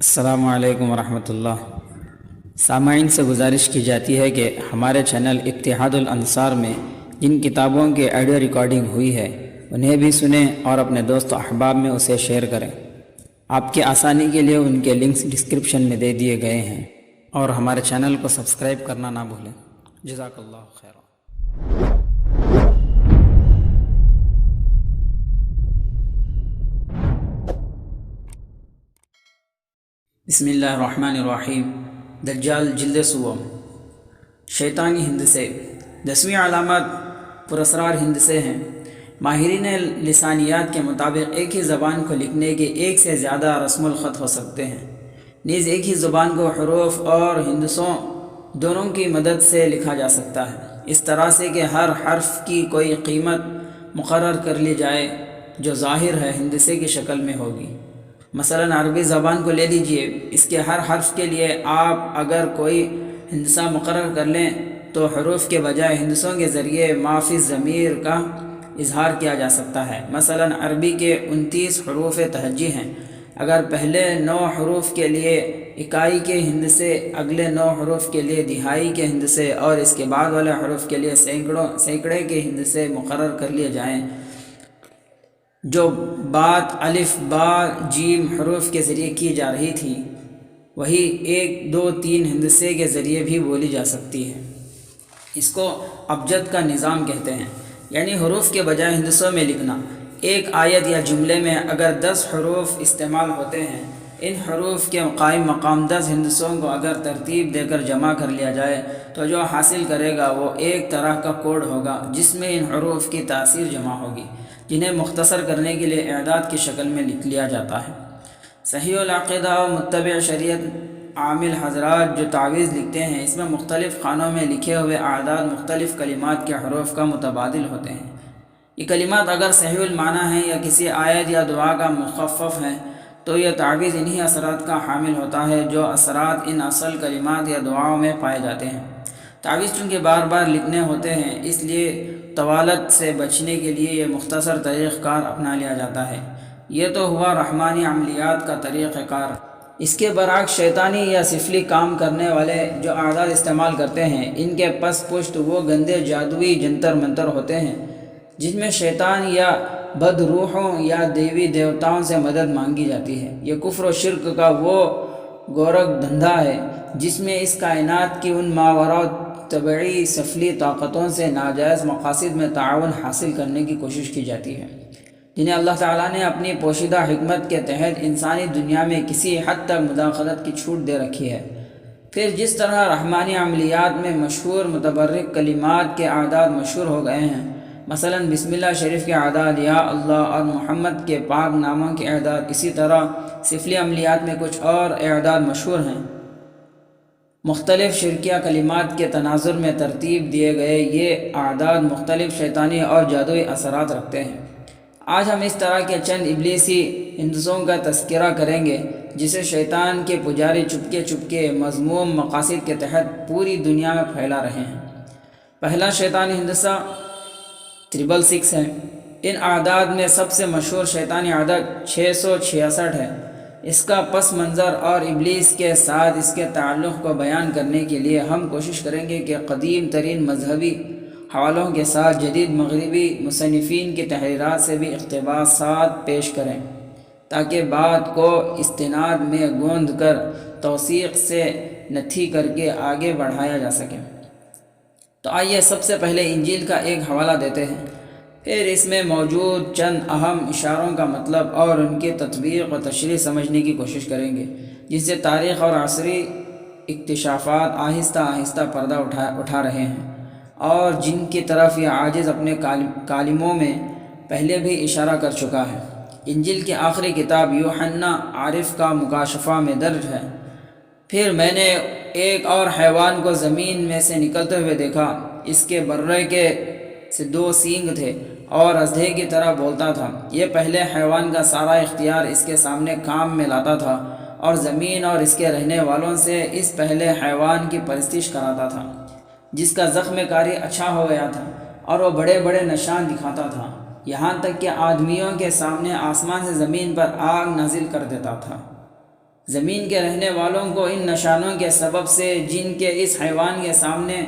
السلام علیکم ورحمۃ اللہ۔ سامعین سے گزارش کی جاتی ہے کہ ہمارے چینل اتحاد الانصار میں جن کتابوں کی آڈیو ریکارڈنگ ہوئی ہے انہیں بھی سنیں اور اپنے دوست و احباب میں اسے شیئر کریں۔ آپ کی آسانی کے لیے ان کے لنکس ڈسکرپشن میں دے دیے گئے ہیں، اور ہمارے چینل کو سبسکرائب کرنا نہ بھولیں۔ جزاک اللہ خیر۔ بسم اللہ الرحمن الرحیم۔ دجال جلد سوم۔ شیطانی ہندسے 10ویں علامات پراسرار ہندسے ہیں۔ ماہرین لسانیات کے مطابق ایک ہی زبان کو لکھنے کے ایک سے زیادہ رسم الخط ہو سکتے ہیں، نیز ایک ہی زبان کو حروف اور ہندسوں دونوں کی مدد سے لکھا جا سکتا ہے، اس طرح سے کہ ہر حرف کی کوئی قیمت مقرر کر لی جائے جو ظاہر ہے ہندسے کی شکل میں ہوگی۔ مثلا عربی زبان کو لے لیجئے، اس کے ہر حرف کے لیے آپ اگر کوئی ہندسہ مقرر کر لیں تو حروف کے بجائے ہندسوں کے ذریعے ما فی الضمیر کا اظہار کیا جا سکتا ہے۔ مثلا عربی کے 29 حروف تہجی ہیں، اگر پہلے 9 حروف کے لیے اکائی کے ہندسے، اگلے 9 حروف کے لیے دہائی کے ہندسے اور اس کے بعد والے حروف کے لیے سینکڑے کے ہندسے مقرر کر لیے جائیں، جو بات الف با جیم حروف کے ذریعے کی جا رہی تھی وہی 1 2 3 ہندسے کے ذریعے بھی بولی جا سکتی ہے۔ اس کو ابجد کا نظام کہتے ہیں، یعنی حروف کے بجائے ہندسوں میں لکھنا۔ ایک آیت یا جملے میں اگر 10 حروف استعمال ہوتے ہیں، ان حروف کے قائم مقام 10 ہندسوں کو اگر ترتیب دے کر جمع کر لیا جائے تو جو حاصل کرے گا وہ ایک طرح کا کوڈ ہوگا جس میں ان حروف کی تاثیر جمع ہوگی، جنہیں مختصر کرنے کے لیے اعداد کی شکل میں لکھ لیا جاتا ہے۔ صحیح العقیدہ و متبع شریعت عامل حضرات جو تعویذ لکھتے ہیں، اس میں مختلف خانوں میں لکھے ہوئے اعداد مختلف کلمات کے حروف کا متبادل ہوتے ہیں۔ یہ کلمات اگر صحیح المعنی ہیں یا کسی آیت یا دعا کا مخفف ہے تو یہ تعویذ انہی اثرات کا حامل ہوتا ہے جو اثرات ان اصل کلمات یا دعاؤں میں پائے جاتے ہیں۔ تعویذ چونکہ بار بار لکھنے ہوتے ہیں، اس لیے طوالت سے بچنے کے لیے یہ مختصر طریقہ کار اپنا لیا جاتا ہے۔ یہ تو ہوا رحمانی عملیات کا طریقہ کار۔ اس کے برعکس شیطانی یا سفلی کام کرنے والے جو اعداد استعمال کرتے ہیں، ان کے پس پشت وہ گندے جادوئی جنتر منتر ہوتے ہیں جن میں شیطان یا بد روحوں یا دیوی دیوتاؤں سے مدد مانگی جاتی ہے۔ یہ کفر و شرک کا وہ گورک دھندا ہے جس میں اس کائنات کی ان ماوراء طبعی سفلی طاقتوں سے ناجائز مقاصد میں تعاون حاصل کرنے کی کوشش کی جاتی ہے، جنہیں اللہ تعالیٰ نے اپنی پوشیدہ حکمت کے تحت انسانی دنیا میں کسی حد تک مداخلت کی چھوٹ دے رکھی ہے۔ پھر جس طرح رحمانی عملیات میں مشہور متبرک کلمات کے اعداد مشہور ہو گئے ہیں، مثلا بسم اللہ شریف کے اعداد، یا اللہ اور محمد کے پاک ناموں کے اعداد، اسی طرح سفلی عملیات میں کچھ اور اعداد مشہور ہیں۔ مختلف شرکیہ کلمات کے تناظر میں ترتیب دیے گئے یہ اعداد مختلف شیطانی اور جادوئی اثرات رکھتے ہیں۔ آج ہم اس طرح کے چند ابلیسی ہندسوں کا تذکرہ کریں گے جسے شیطان کے پجاری چپکے چپکے مذموم مقاصد کے تحت پوری دنیا میں پھیلا رہے ہیں۔ پہلا شیطانی ہندسہ 666 ہے۔ ان اعداد میں سب سے مشہور شیطانی عدد 666 ہے۔ اس کا پس منظر اور ابلیس کے ساتھ اس کے تعلق کو بیان کرنے کے لیے ہم کوشش کریں گے کہ قدیم ترین مذہبی حوالوں کے ساتھ جدید مغربی مصنفین کی تحریرات سے بھی اقتباسات پیش کریں تاکہ بات کو استناد میں گوندھ کر توثیق سے نتھی کر کے آگے بڑھایا جا سکے۔ تو آئیے سب سے پہلے انجیل کا ایک حوالہ دیتے ہیں، پھر اس میں موجود چند اہم اشاروں کا مطلب اور ان کی تطبیق و تشریح سمجھنے کی کوشش کریں گے، جس سے تاریخ اور عصری اکتشافات آہستہ آہستہ پردہ اٹھا رہے ہیں، اور جن کی طرف یہ عاجز اپنے کالموں میں پہلے بھی اشارہ کر چکا ہے۔ انجیل کی آخری کتاب یوحنا عارف کا مکاشفہ میں درج ہے، پھر میں نے ایک اور حیوان کو زمین میں سے نکلتے ہوئے دیکھا، اس کے برے کے سے 2 سینگ تھے اور اژدھے کی طرح بولتا تھا۔ یہ پہلے حیوان کا سارا اختیار اس کے سامنے کام میں لاتا تھا اور زمین اور اس کے رہنے والوں سے اس پہلے حیوان کی پرستش کراتا تھا، جس کا زخم کاری اچھا ہو گیا تھا اور وہ بڑے بڑے نشان دکھاتا تھا، یہاں تک کہ آدمیوں کے سامنے آسمان سے زمین پر آگ نازل کر دیتا تھا۔ زمین کے رہنے والوں کو ان نشانوں کے سبب سے جن کے اس حیوان کے سامنے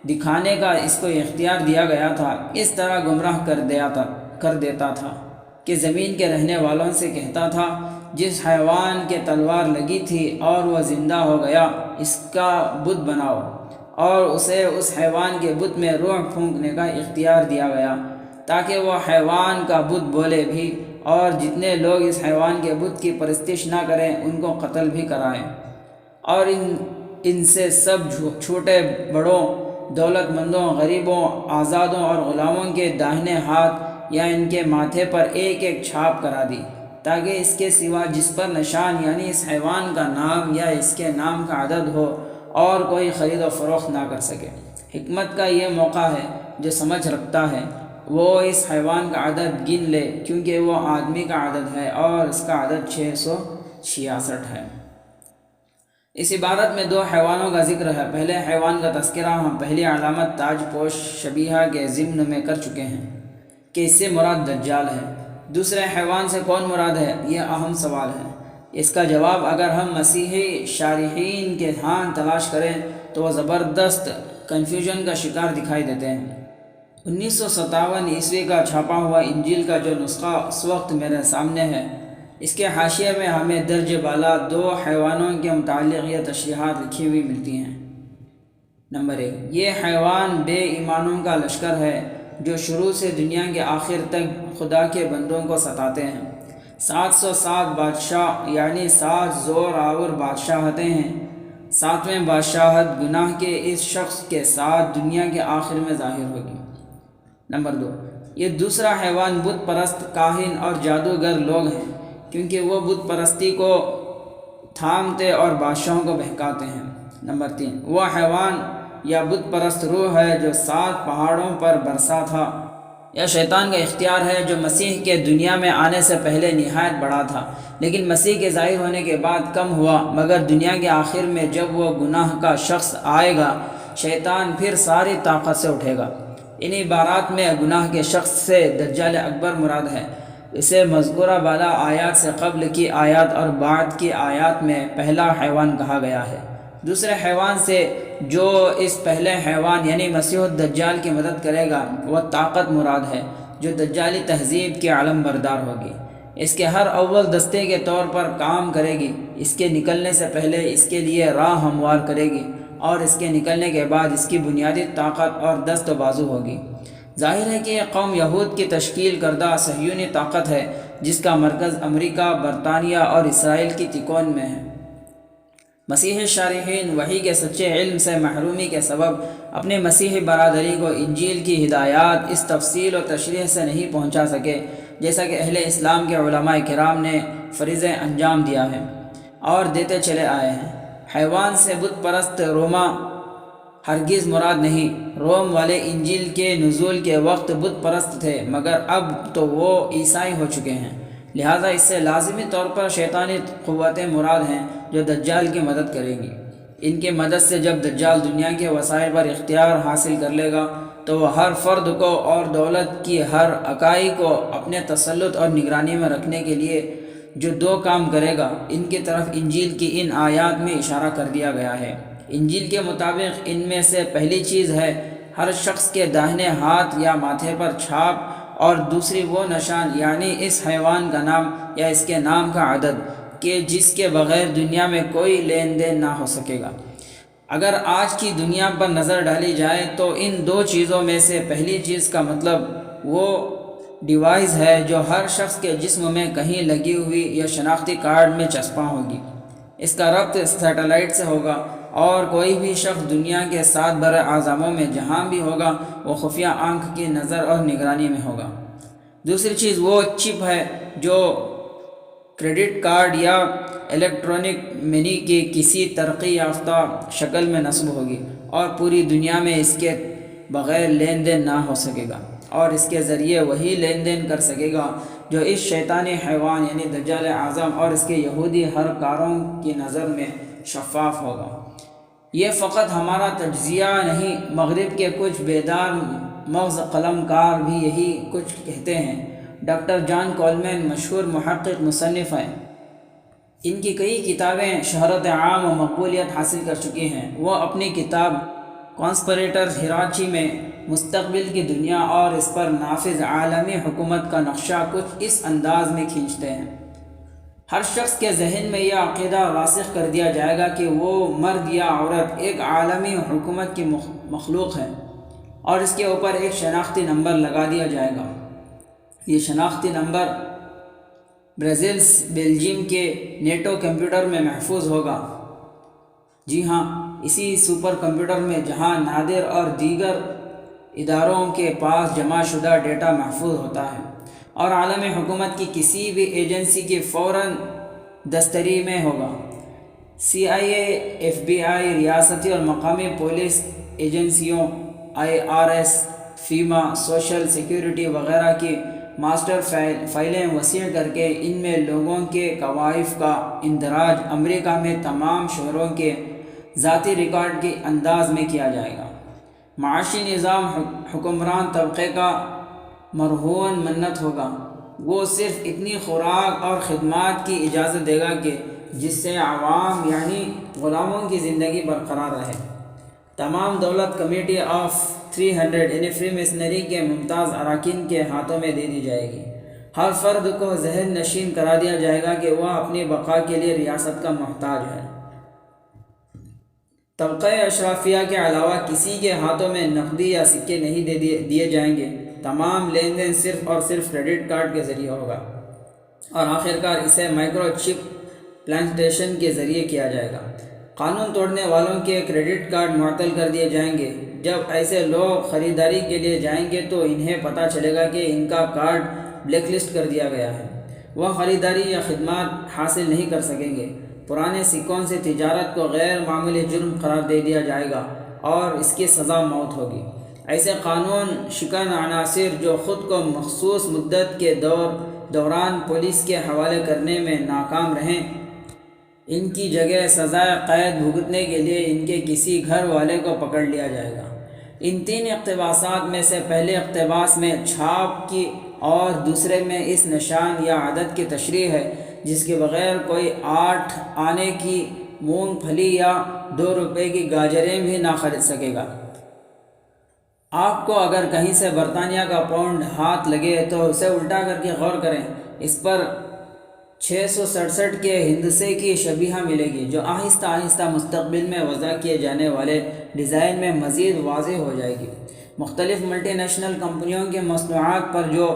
دکھانے کا اس کو اختیار دیا گیا تھا، اس طرح گمراہ کر دیتا تھا کہ زمین کے رہنے والوں سے کہتا تھا، جس حیوان کے تلوار لگی تھی اور وہ زندہ ہو گیا، اس کا بت بناؤ، اور اسے اس حیوان کے بت میں روح پھونکنے کا اختیار دیا گیا تاکہ وہ حیوان کا بت بولے بھی، اور جتنے لوگ اس حیوان کے بت کی پرستش نہ کریں ان کو قتل بھی کرائیں، اور ان سے سب چھوٹے بڑوں، دولت مندوں، غریبوں، آزادوں اور غلاموں کے داہنے ہاتھ یا ان کے ماتھے پر ایک ایک چھاپ کرا دی، تاکہ اس کے سوا جس پر نشان یعنی اس حیوان کا نام یا اس کے نام کا عدد ہو اور کوئی خرید و فروخت نہ کر سکے۔ حکمت کا یہ موقع ہے، جو سمجھ رکھتا ہے وہ اس حیوان کا عدد گن لے، کیونکہ وہ آدمی کا عدد ہے اور اس کا عدد 666 ہے۔ اس عبارت میں دو حیوانوں کا ذکر ہے۔ پہلے حیوان کا تذکرہ ہم پہلی علامت تاج پوش شبیہہ کے ضمن میں کر چکے ہیں کہ اس سے مراد دجال ہے۔ دوسرے حیوان سے کون مراد ہے، یہ اہم سوال ہے۔ اس کا جواب اگر ہم مسیحی شارحین کے ہاں تلاش کریں تو وہ زبردست کنفیوژن کا شکار دکھائی دیتے ہیں۔ 1957 عیسوی کا چھاپا ہوا انجیل کا جو نسخہ اس وقت میرے سامنے ہے، اس کے حاشیے میں ہمیں درجہ بالا دو حیوانوں کے متعلق یہ تشریحات لکھی ہوئی ملتی ہیں۔ نمبر 1، یہ حیوان بے ایمانوں کا لشکر ہے جو شروع سے دنیا کے آخر تک خدا کے بندوں کو ستاتے ہیں۔ 707 بادشاہ یعنی 7 زور آور بادشاہتیں ہیں۔ 7ویں بادشاہت گناہ کے اس شخص کے ساتھ دنیا کے آخر میں ظاہر ہوگی۔ نمبر 2، یہ دوسرا حیوان بت پرست کاہن اور جادوگر لوگ ہیں، کیونکہ وہ بت پرستی کو تھامتے اور بادشاہوں کو بہکاتے ہیں۔ نمبر 3، وہ حیوان یا بت پرست روح ہے جو 7 پہاڑوں پر برسا تھا، یا شیطان کا اختیار ہے جو مسیح کے دنیا میں آنے سے پہلے نہایت بڑا تھا، لیکن مسیح کے ظاہر ہونے کے بعد کم ہوا، مگر دنیا کے آخر میں جب وہ گناہ کا شخص آئے گا، شیطان پھر ساری طاقت سے اٹھے گا۔ ان عبارات میں گناہ کے شخص سے دجال اکبر مراد ہے۔ اسے مذکورہ بالا آیات سے قبل کی آیات اور بعد کی آیات میں پہلا حیوان کہا گیا ہے۔ دوسرے حیوان سے جو اس پہلے حیوان یعنی مسیح الدجال کی مدد کرے گا، وہ طاقت مراد ہے جو دجالی تہذیب کی علم بردار ہوگی۔ اس کے ہر اول دستے کے طور پر کام کرے گی، اس کے نکلنے سے پہلے اس کے لیے راہ ہموار کرے گی، اور اس کے نکلنے کے بعد اس کی بنیادی طاقت اور دست و بازو ہوگی۔ ظاہر ہے کہ یہ قوم یہود کی تشکیل کردہ صہیونی طاقت ہے، جس کا مرکز امریکہ، برطانیہ اور اسرائیل کی تکون میں ہے۔ مسیحی شارحین وحی کے سچے علم سے محرومی کے سبب اپنے مسیحی برادری کو انجیل کی ہدایات اس تفصیل و تشریح سے نہیں پہنچا سکے جیسا کہ اہل اسلام کے علماء کرام نے فریضہ انجام دیا ہے اور دیتے چلے آئے ہیں۔ حیوان سے بت پرست روما ہرگز مراد نہیں۔ روم والے انجیل کے نزول کے وقت بت پرست تھے، مگر اب تو وہ عیسائی ہو چکے ہیں، لہٰذا اس سے لازمی طور پر شیطانی قوتیں مراد ہیں جو دجال کی مدد کریں گی۔ ان کی مدد سے جب دجال دنیا کے وسائل پر اختیار حاصل کر لے گا تو وہ ہر فرد کو اور دولت کی ہر اکائی کو اپنے تسلط اور نگرانی میں رکھنے کے لیے جو 2 کام کرے گا، ان کی طرف انجیل کی ان آیات میں اشارہ کر دیا گیا ہے۔ انجیل کے مطابق ان میں سے پہلی چیز ہے ہر شخص کے داہنے ہاتھ یا ماتھے پر چھاپ، اور دوسری وہ نشان یعنی اس حیوان کا نام یا اس کے نام کا عدد کہ جس کے بغیر دنیا میں کوئی لین دین نہ ہو سکے گا۔ اگر آج کی دنیا پر نظر ڈالی جائے تو ان 2 چیزوں میں سے پہلی چیز کا مطلب وہ ڈیوائس ہے جو ہر شخص کے جسم میں کہیں لگی ہوئی یا شناختی کارڈ میں چسپاں ہوگی۔ اس کا ربط سیٹلائٹ سے ہوگا، اور کوئی بھی شخص دنیا کے 7 بر اعظموں میں جہاں بھی ہوگا وہ خفیہ آنکھ کی نظر اور نگرانی میں ہوگا۔ دوسری چیز وہ چپ ہے جو کریڈٹ کارڈ یا الیکٹرانک منی کی کسی ترقی یافتہ شکل میں نصب ہوگی، اور پوری دنیا میں اس کے بغیر لین دین نہ ہو سکے گا، اور اس کے ذریعے وہی لین دین کر سکے گا جو اس شیطانی حیوان یعنی دجال اعظم اور اس کے یہودی ہر کاروں کی نظر میں شفاف ہوگا۔ یہ فقط ہمارا تجزیہ نہیں، مغرب کے کچھ بیدار مغز قلم کار بھی یہی کچھ کہتے ہیں۔ ڈاکٹر جان کولمین مشہور محقق مصنف ہیں۔ ان کی کئی کتابیں شہرت عام و مقبولیت حاصل کر چکی ہیں۔ وہ اپنی کتاب کانسپریٹر ہیراچی میں مستقبل کی دنیا اور اس پر نافذ عالمی حکومت کا نقشہ کچھ اس انداز میں کھینچتے ہیں: ہر شخص کے ذہن میں یہ عقیدہ راسخ کر دیا جائے گا کہ وہ مرد یا عورت ایک عالمی حکومت کی مخلوق ہے، اور اس کے اوپر ایک شناختی نمبر لگا دیا جائے گا۔ یہ شناختی نمبر برازیلس بیلجیم کے نیٹو کمپیوٹر میں محفوظ ہوگا۔ جی ہاں، اسی سپر کمپیوٹر میں جہاں نادر اور دیگر اداروں کے پاس جمع شدہ ڈیٹا محفوظ ہوتا ہے، اور عالمی حکومت کی کسی بھی ایجنسی کی فوراً دستری میں ہوگا۔ CIA، FBI، ریاستی اور مقامی پولیس ایجنسیوں، IRS، FEMA، سوشل سیکیورٹی وغیرہ کی ماسٹر فائلیں وسیع کر کے ان میں لوگوں کے کوائف کا اندراج امریکہ میں تمام شہروں کے ذاتی ریکارڈ کے انداز میں کیا جائے گا۔ معاشی نظام حکمران طبقے کا مرہون منت ہوگا۔ وہ صرف اتنی خوراک اور خدمات کی اجازت دے گا کہ جس سے عوام یعنی غلاموں کی زندگی برقرار رہے۔ تمام دولت کمیٹی آف 300 یعنی فری میسنری کے ممتاز اراکین کے ہاتھوں میں دے دی جائے گی۔ ہر فرد کو ذہن نشین کرا دیا جائے گا کہ وہ اپنی بقا کے لیے ریاست کا محتاج ہے۔ طبقہ اشرافیہ کے علاوہ کسی کے ہاتھوں میں نقدی یا سکے نہیں دیے جائیں گے۔ تمام لین دین صرف اور صرف کریڈٹ کارڈ کے ذریعے ہوگا، اور آخرکار اسے مائکرو چپ پلانٹیشن کے ذریعے کیا جائے گا۔ قانون توڑنے والوں کے کریڈٹ کارڈ معطل کر دیے جائیں گے۔ جب ایسے لوگ خریداری کے لیے جائیں گے تو انہیں پتہ چلے گا کہ ان کا کارڈ بلیک لسٹ کر دیا گیا ہے۔ وہ خریداری یا خدمات حاصل نہیں کر سکیں گے۔ پرانے سکوں سے تجارت کو غیر معمولی جرم قرار دے دیا جائے گا اور اس کی سزا موت ہوگی۔ ایسے قانون شکن عناصر جو خود کو مخصوص مدت کے دوران پولیس کے حوالے کرنے میں ناکام رہیں، ان کی جگہ سزائے قید بھگتنے کے لیے ان کے کسی گھر والے کو پکڑ لیا جائے گا۔ ان 3 اقتباسات میں سے پہلے اقتباس میں چھاپ کی اور دوسرے میں اس نشان یا عدد کی تشریح ہے جس کے بغیر کوئی 8 آنے کی مونگ پھلی یا 2 روپے کی گاجریں بھی نہ خرید سکے گا۔ آپ کو اگر کہیں سے برطانیہ کا پاؤنڈ ہاتھ لگے تو اسے الٹا کر کے غور کریں۔ اس پر 667 کے ہندسے کی شبیہ ملے گی جو آہستہ آہستہ مستقبل میں وضع کیے جانے والے ڈیزائن میں مزید واضح ہو جائے گی۔ مختلف ملٹی نیشنل کمپنیوں کے مصنوعات پر جو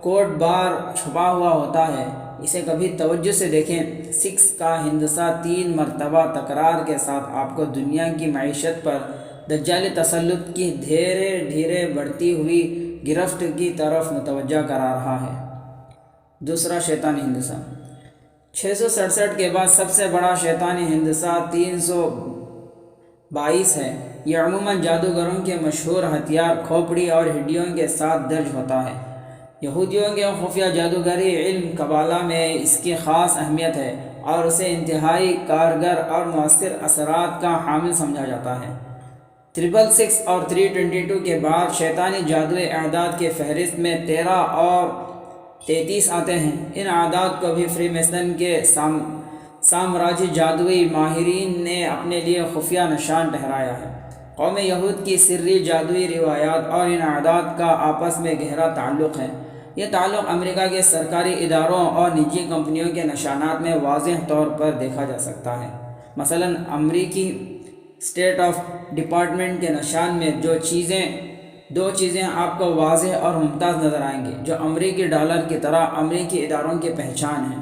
کوڈ بار چھپا ہوا ہوتا ہے اسے کبھی توجہ سے دیکھیں۔ 6 کا ہندسہ 3 مرتبہ تکرار کے ساتھ آپ کو دنیا کی معیشت پر دجالی تسلط کی دھیرے دھیرے بڑھتی ہوئی گرفت کی طرف متوجہ کرا رہا ہے۔ دوسرا شیطانی ہندسہ 667 کے بعد سب سے بڑا شیطانی ہندسہ 322 ہے۔ یہ عموماً جادوگروں کے مشہور ہتھیار کھوپڑی اور ہڈیوں کے ساتھ درج ہوتا ہے۔ یہودیوں کے خفیہ جادوگری علم قبالہ میں اس کی خاص اہمیت ہے اور اسے انتہائی کارگر اور مؤثر اثرات کا حامل سمجھا جاتا ہے۔ 666 اور 322 کے بعد شیطانی جادوئی اعداد کی فہرست میں 13 اور 33 آتے ہیں۔ ان اعداد کو بھی فری میسن کے سامراجی جادوئی ماہرین نے اپنے لیے خفیہ نشان ٹھہرایا ہے۔ قوم یہود کی سری جادوئی روایات اور ان اعداد کا آپس میں گہرا تعلق ہے۔ یہ تعلق امریکہ کے سرکاری اداروں اور نجی کمپنیوں کے نشانات میں واضح طور پر دیکھا جا سکتا ہے۔ مثلاً امریکی اسٹیٹ آف ڈپارٹمنٹ کے نشان میں دو چیزیں آپ کو واضح اور ممتاز نظر آئیں گی جو امریکی ڈالر کی طرح امریکی اداروں کی پہچان ہیں۔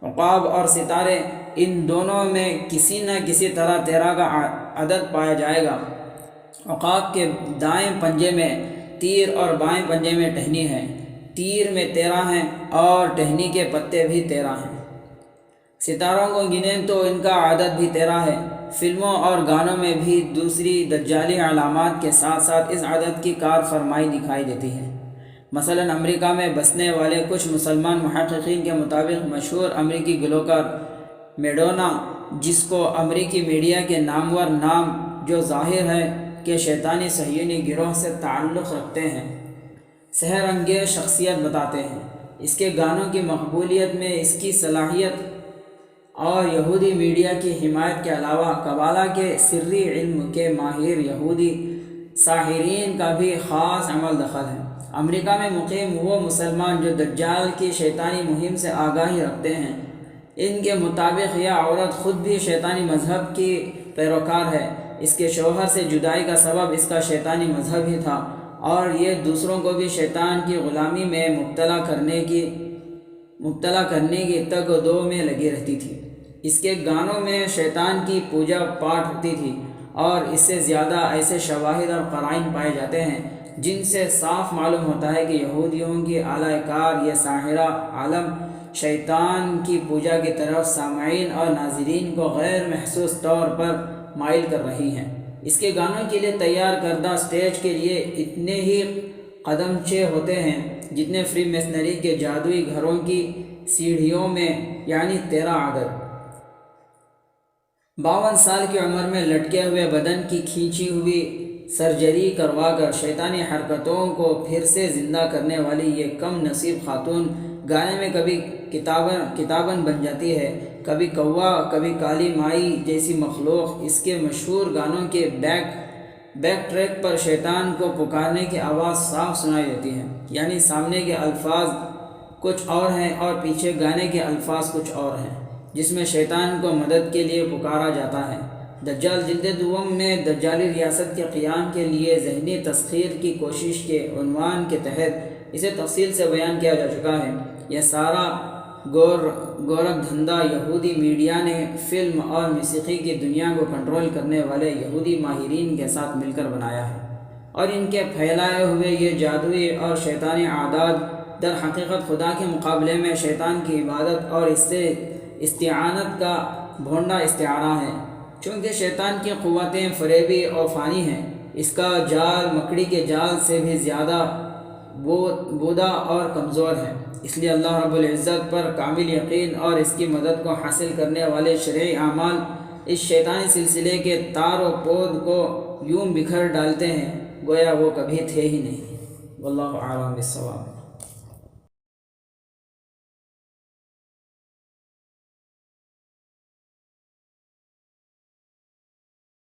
عقاب اور ستارے، ان دونوں میں کسی نہ کسی طرح 13 کا عدد پایا جائے گا۔ عقاب کے دائیں پنجے میں تیر اور بائیں پنجے میں ٹہنی ہے۔ تیر میں 13 ہیں اور ٹہنی کے پتے بھی 13 ہیں۔ ستاروں کو گنیں تو ان کا عدد بھی 13 ہے۔ فلموں اور گانوں میں بھی دوسری دجالی علامات کے ساتھ ساتھ اس عدد کی کار فرمائی دکھائی دیتی ہے۔ مثلاً امریکہ میں بسنے والے کچھ مسلمان محققین کے مطابق مشہور امریکی گلوکار میڈونا، جس کو امریکی میڈیا کے نامور نام جو ظاہر ہے کہ شیطانی صہیونی گروہ سے تعلق رکھتے ہیں، سحر انگیز شخصیت بتاتے ہیں۔ اس کے گانوں کی مقبولیت میں اس کی صلاحیت اور یہودی میڈیا کی حمایت کے علاوہ قبالہ کے سری علم کے ماہر یہودی ساحرین کا بھی خاص عمل دخل ہے۔ امریکہ میں مقیم وہ مسلمان جو دجال کی شیطانی مہم سے آگاہی رکھتے ہیں، ان کے مطابق یہ عورت خود بھی شیطانی مذہب کی پیروکار ہے۔ اس کے شوہر سے جدائی کا سبب اس کا شیطانی مذہب ہی تھا، اور یہ دوسروں کو بھی شیطان کی غلامی میں مبتلا کرنے کی تگ و دو میں لگی رہتی تھی۔ اس کے گانوں میں شیطان کی پوجا پاٹ ہوتی تھی، اور اس سے زیادہ ایسے شواہد اور قرائن پائے جاتے ہیں جن سے صاف معلوم ہوتا ہے کہ یہودیوں کی اعلی کار یہ ساحرہ عالم شیطان کی پوجا کی طرف سامعین اور ناظرین کو غیر محسوس طور پر مائل کر رہی ہیں۔ اس کے گانوں کے لیے تیار کردہ سٹیج کے لیے اتنے ہی قدمچے ہوتے ہیں جتنے فری میسنری کے جادوئی گھروں کی سیڑھیوں میں، یعنی 13 عدد۔ 52 سال کی عمر میں لٹکے ہوئے بدن کی کھینچی ہوئی سرجری کروا کر شیطانی حرکتوں کو پھر سے زندہ کرنے والی یہ کم نصیب خاتون گانے میں کبھی کتابن بن جاتی ہے، کبھی کوا، کبھی کالی مائی جیسی مخلوق۔ اس کے مشہور گانوں کے بیک ٹریک پر شیطان کو پکارنے کی آواز صاف سنائی دیتی ہے، یعنی سامنے کے الفاظ کچھ اور ہیں اور پیچھے گانے کے الفاظ کچھ اور ہیں، جس میں شیطان کو مدد کے لیے پکارا جاتا ہے۔ دجال جلد دوم میں دجالی ریاست کے قیام کے لیے ذہنی تسخیر کی کوشش کے عنوان کے تحت اسے تفصیل سے بیان کیا جا چکا ہے۔ یہ سارا گورکھ دھندا یہودی میڈیا نے فلم اور موسیقی کی دنیا کو کنٹرول کرنے والے یہودی ماہرین کے ساتھ مل کر بنایا ہے، اور ان کے پھیلائے ہوئے یہ جادوئی اور شیطانی عادات در حقیقت خدا کے مقابلے میں شیطان کی عبادت اور اس سے استعانت کا بھونڈا استعارہ ہے۔ چونکہ شیطان کی قوتیں فریبی اور فانی ہیں، اس کا جال مکڑی کے جال سے بھی زیادہ بودا اور کمزور ہے، اس لیے اللہ رب العزت پر کامل یقین اور اس کی مدد کو حاصل کرنے والے شرعی اعمال اس شیطانی سلسلے کے تار و پود کو یوں بکھر ڈالتے ہیں گویا وہ کبھی تھے ہی نہیں۔ واللہ اعلم بالصواب۔